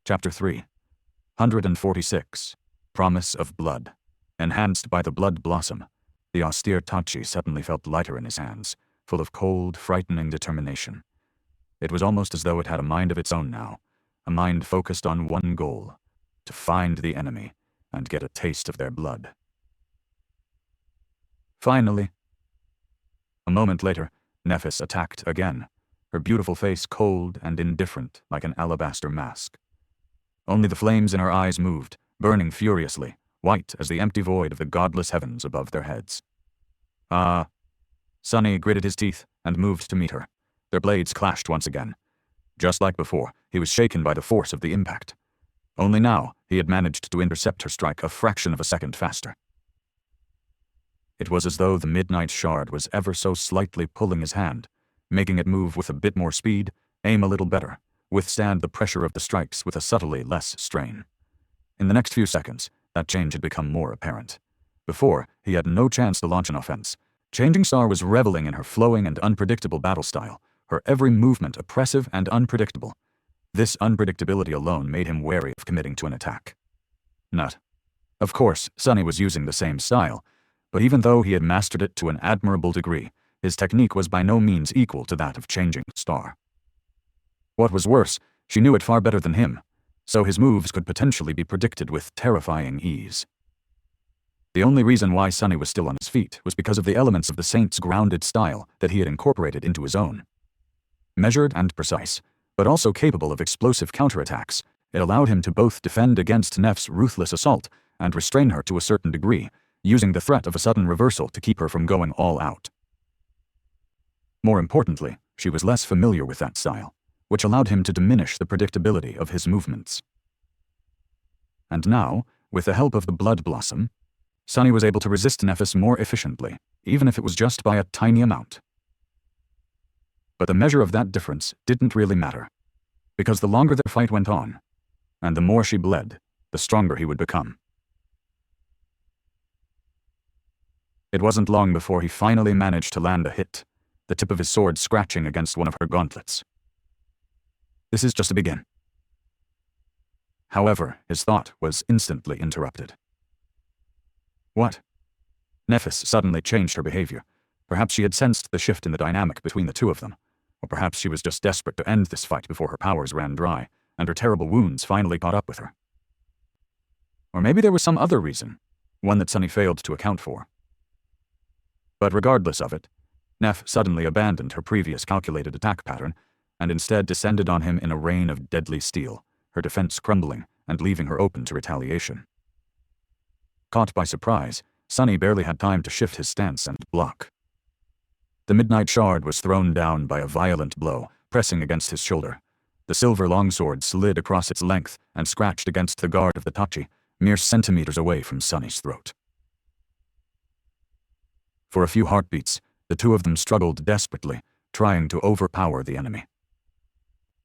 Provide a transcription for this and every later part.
Chapter 3. 146. Promise of Blood. Enhanced by the blood blossom, the austere Tachi suddenly felt lighter in his hands, full of cold, frightening determination. It was almost as though it had a mind of its own now, a mind focused on one goal: to find the enemy and get a taste of their blood. Finally. A moment later, Nephis attacked again, her beautiful face cold and indifferent like an alabaster mask. Only the flames in her eyes moved, burning furiously, white as the empty void of the godless heavens above their heads. Ah! Sunny gritted his teeth and moved to meet her. Their blades clashed once again. Just like before, he was shaken by the force of the impact. Only now, he had managed to intercept her strike a fraction of a second faster. It was as though the midnight shard was ever so slightly pulling his hand, making it move with a bit more speed, aim a little better, withstand the pressure of the strikes with a subtly less strain. In the next few seconds, that change had become more apparent. Before, he had no chance to launch an offense. Changing Star was reveling in her flowing and unpredictable battle style, her every movement oppressive and unpredictable. This unpredictability alone made him wary of committing to an attack. Nut. Of course, Sunny was using the same style, but even though he had mastered it to an admirable degree, his technique was by no means equal to that of Changing Star. What was worse, she knew it far better than him, so his moves could potentially be predicted with terrifying ease. The only reason why Sunny was still on his feet was because of the elements of the Saint's grounded style that he had incorporated into his own. Measured and precise, but also capable of explosive counterattacks, it allowed him to both defend against Neff's ruthless assault and restrain her to a certain degree, using the threat of a sudden reversal to keep her from going all out. More importantly, she was less familiar with that style, which allowed him to diminish the predictability of his movements. And now, with the help of the blood blossom, Sunny was able to resist Nephis more efficiently, even if it was just by a tiny amount. But the measure of that difference didn't really matter, because the longer their fight went on, and the more she bled, the stronger he would become. It wasn't long before he finally managed to land a hit, the tip of his sword scratching against one of her gauntlets. This is just to begin. However, his thought was instantly interrupted. What? Nephis suddenly changed her behavior. Perhaps she had sensed the shift in the dynamic between the two of them, or perhaps she was just desperate to end this fight before her powers ran dry, and her terrible wounds finally caught up with her. Or maybe there was some other reason, one that Sunny failed to account for. But regardless of it, Neph suddenly abandoned her previous calculated attack pattern and instead descended on him in a rain of deadly steel, her defense crumbling and leaving her open to retaliation. Caught by surprise, Sunny barely had time to shift his stance and block. The midnight shard was thrown down by a violent blow, pressing against his shoulder. The silver longsword slid across its length and scratched against the guard of the Tachi, mere centimeters away from Sunny's throat. For a few heartbeats, the two of them struggled desperately, trying to overpower the enemy.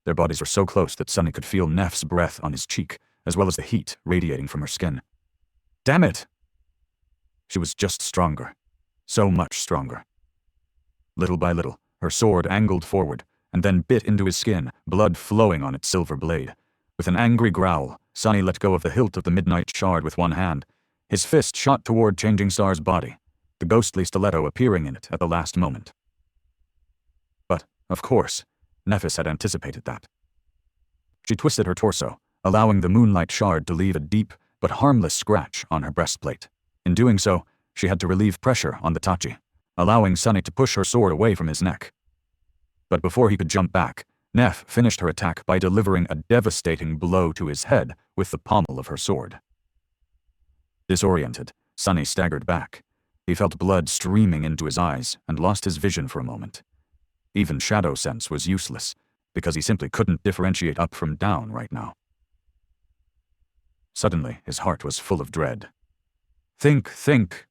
Their bodies were so close that Sunny could feel Neph's breath on his cheek, as well as the heat radiating from her skin. Damn it! She was just stronger. So much stronger. Little by little, her sword angled forward, and then bit into his skin, blood flowing on its silver blade. With an angry growl, Sunny let go of the hilt of the midnight shard with one hand. His fist shot toward Changing Star's body, the ghostly stiletto appearing in it at the last moment. But, of course, Nephis had anticipated that. She twisted her torso, allowing the moonlight shard to leave a deep but harmless scratch on her breastplate. In doing so, she had to relieve pressure on the Tachi, allowing Sunny to push her sword away from his neck. But before he could jump back, Neph finished her attack by delivering a devastating blow to his head with the pommel of her sword. Disoriented, Sunny staggered back. He felt blood streaming into his eyes and lost his vision for a moment. Even shadow sense was useless, because he simply couldn't differentiate up from down right now. Suddenly, his heart was full of dread. Think.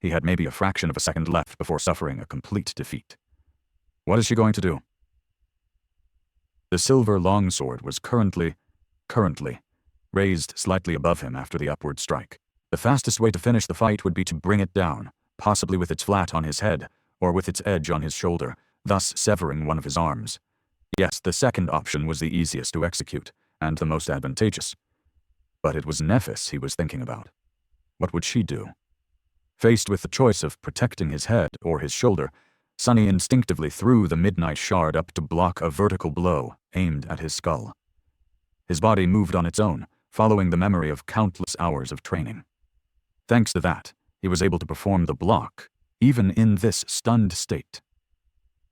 He had maybe a fraction of a second left before suffering a complete defeat. What is she going to do? The silver longsword was currently raised slightly above him after the upward strike. The fastest way to finish the fight would be to bring it down, possibly with its flat on his head, or with its edge on his shoulder, thus severing one of his arms. Yes, the second option was the easiest to execute, and the most advantageous. But it was Nephis he was thinking about. What would she do? Faced with the choice of protecting his head or his shoulder, Sunny instinctively threw the midnight shard up to block a vertical blow aimed at his skull. His body moved on its own, following the memory of countless hours of training. Thanks to that, he was able to perform the block, even in this stunned state.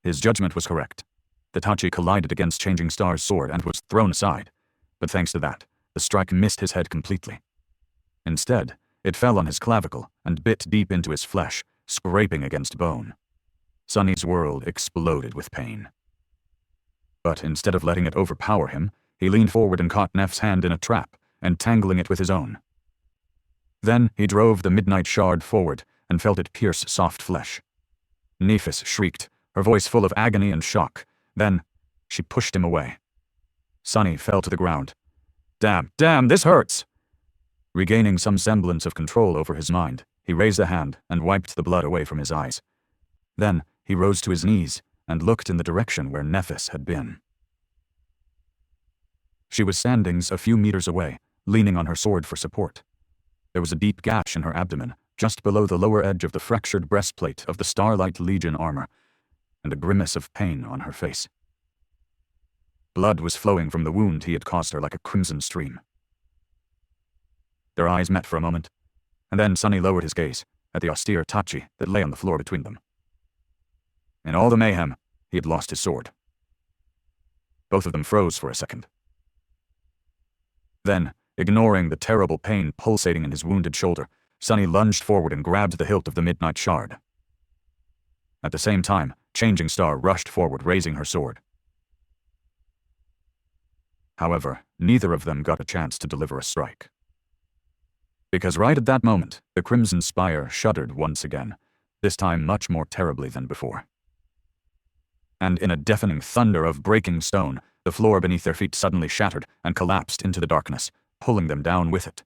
His judgment was correct. The Tachi collided against Changing Star's sword and was thrown aside, but thanks to that, the strike missed his head completely. Instead, it fell on his clavicle and bit deep into his flesh, scraping against bone. Sunny's world exploded with pain. But instead of letting it overpower him, he leaned forward and caught Neff's hand in a trap, entangling it with his own. Then he drove the midnight shard forward and felt it pierce soft flesh. Nephis shrieked, her voice full of agony and shock. Then, she pushed him away. Sunny fell to the ground. Damn, this hurts! Regaining some semblance of control over his mind, he raised a hand and wiped the blood away from his eyes. Then, he rose to his knees and looked in the direction where Nephis had been. She was standing a few meters away, leaning on her sword for support. There was a deep gash in her abdomen, just below the lower edge of the fractured breastplate of the Starlight Legion armor, and a grimace of pain on her face. Blood was flowing from the wound he had caused her like a crimson stream. Their eyes met for a moment, and then Sunny lowered his gaze at the austere Tachi that lay on the floor between them. In all the mayhem, he had lost his sword. Both of them froze for a second. Then, ignoring the terrible pain pulsating in his wounded shoulder, Sunny lunged forward and grabbed the hilt of the midnight shard. At the same time, Changing Star rushed forward, raising her sword. However, neither of them got a chance to deliver a strike. Because right at that moment, the Crimson Spire shuddered once again, this time much more terribly than before. And in a deafening thunder of breaking stone, the floor beneath their feet suddenly shattered and collapsed into the darkness, pulling them down with it.